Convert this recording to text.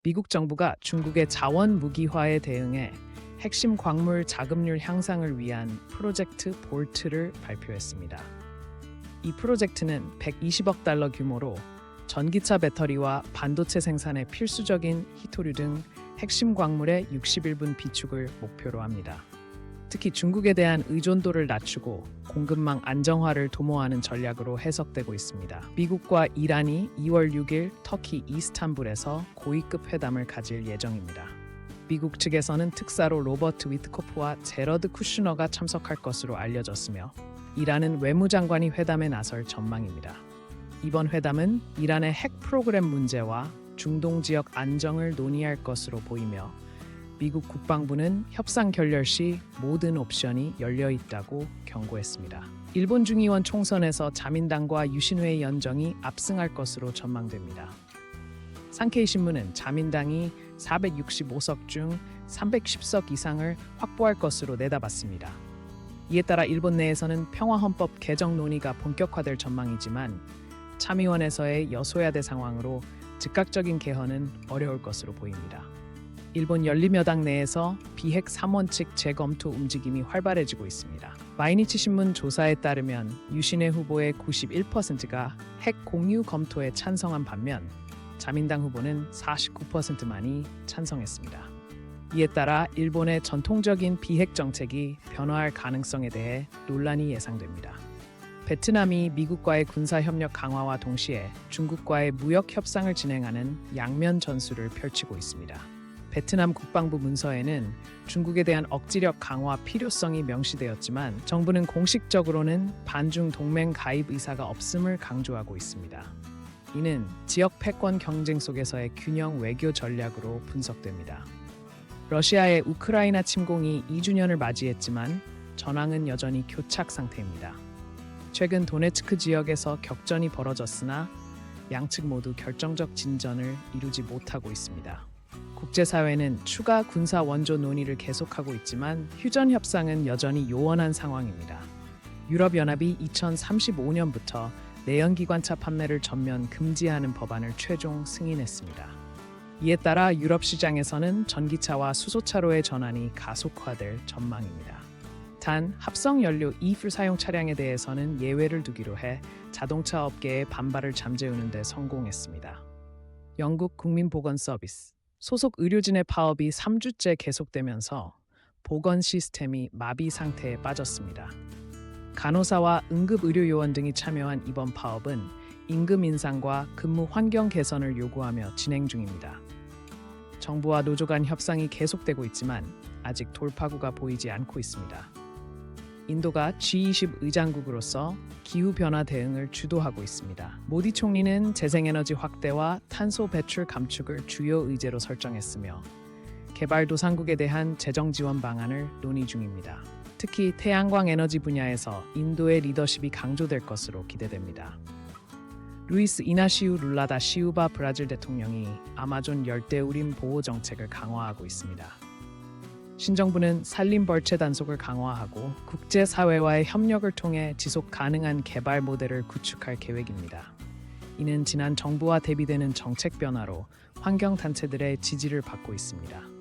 미국 정부가 중국의 자원 무기화에 대응해 핵심 광물 자급률 향상을 위한 프로젝트 볼트를 발표했습니다. 이 프로젝트는 120억 달러 규모로 전기차 배터리와 반도체 생산에 필수적인 희토류 등 핵심 광물의 61분 비축을 목표로 합니다. 특히 중국에 대한 의존도를 낮추고 공급망 안정화를 도모하는 전략으로 해석되고 있습니다. 미국과 이란이 2월 6일 터키 이스탄불에서 고위급 회담을 가질 예정입니다. 미국 측에서는 특사로 로버트 위트코프와 제러드 쿠슈너가 참석할 것으로 알려졌으며 이란은 외무장관이 회담에 나설 전망입니다. 이번 회담은 이란의 핵 프로그램 문제와 중동 지역 안정을 논의할 것으로 보이며 미국 국방부는 협상 결렬 시 모든 옵션이 열려 있다고 경고했습니다. 일본 중의원 총선에서 자민당과 유신회의 연정이 압승할 것으로 전망됩니다. 산케이 신문은 자민당이 465석 중 310석 이상을 확보할 것으로 내다봤습니다. 이에 따라 일본 내에서는 평화헌법 개정 논의가 본격화될 전망이지만 참의원에서의 여소야대 상황으로 즉각적인 개헌은 어려울 것으로 보입니다. 일본 열린여당 내에서 비핵 3원칙 재검토 움직임이 활발해지고 있습니다. 마이니치 신문 조사에 따르면 유신회 후보의 91%가 핵 공유 검토에 찬성한 반면 자민당 후보는 49%만이 찬성했습니다. 이에 따라 일본의 전통적인 비핵 정책이 변화할 가능성에 대해 논란이 예상됩니다. 베트남이 미국과의 군사협력 강화와 동시에 중국과의 무역 협상을 진행하는 양면 전술을 펼치고 있습니다. 베트남 국방부 문서에는 중국에 대한 억지력 강화 필요성이 명시되었지만 정부는 공식적으로는 반중 동맹 가입 의사가 없음을 강조하고 있습니다. 이는 지역 패권 경쟁 속에서의 균형 외교 전략으로 분석됩니다. 러시아의 우크라이나 침공이 2주년을 맞이했지만 전황은 여전히 교착 상태입니다. 최근 도네츠크 지역에서 격전이 벌어졌으나 양측 모두 결정적 진전을 이루지 못하고 있습니다. 국제사회는 추가 군사 원조 논의를 계속하고 있지만 휴전 협상은 여전히 요원한 상황입니다. 유럽연합이 2035년부터 내연기관차 판매를 전면 금지하는 법안을 최종 승인했습니다. 이에 따라 유럽 시장에서는 전기차와 수소차로의 전환이 가속화될 전망입니다. 단 합성 연료 E-fuel 사용 차량에 대해서는 예외를 두기로 해 자동차 업계의 반발을 잠재우는 데 성공했습니다. 영국 국민보건서비스 소속 의료진의 파업이 3주째 계속되면서 보건 시스템이 마비 상태에 빠졌습니다. 간호사와 응급의료요원 등이 참여한 이번 파업은 임금 인상과 근무 환경 개선을 요구하며 진행 중입니다. 정부와 노조 간 협상이 계속되고 있지만 아직 돌파구가 보이지 않고 있습니다. 인도가 G20 의장국으로서 기후변화 대응을 주도하고 있습니다. 모디 총리는 재생에너지 확대와 탄소 배출 감축을 주요 의제로 설정했으며 개발도상국에 대한 재정 지원 방안을 논의 중입니다. 특히 태양광 에너지 분야에서 인도의 리더십이 강조될 것으로 기대됩니다. 루이스 이나시우 룰라 다 시우바 브라질 대통령이 아마존 열대우림 보호 정책을 강화하고 있습니다. 신정부는 산림 벌채 단속을 강화하고 국제사회와의 협력을 통해 지속 가능한 개발 모델을 구축할 계획입니다. 이는 지난 정부와 대비되는 정책 변화로 환경단체들의 지지를 받고 있습니다.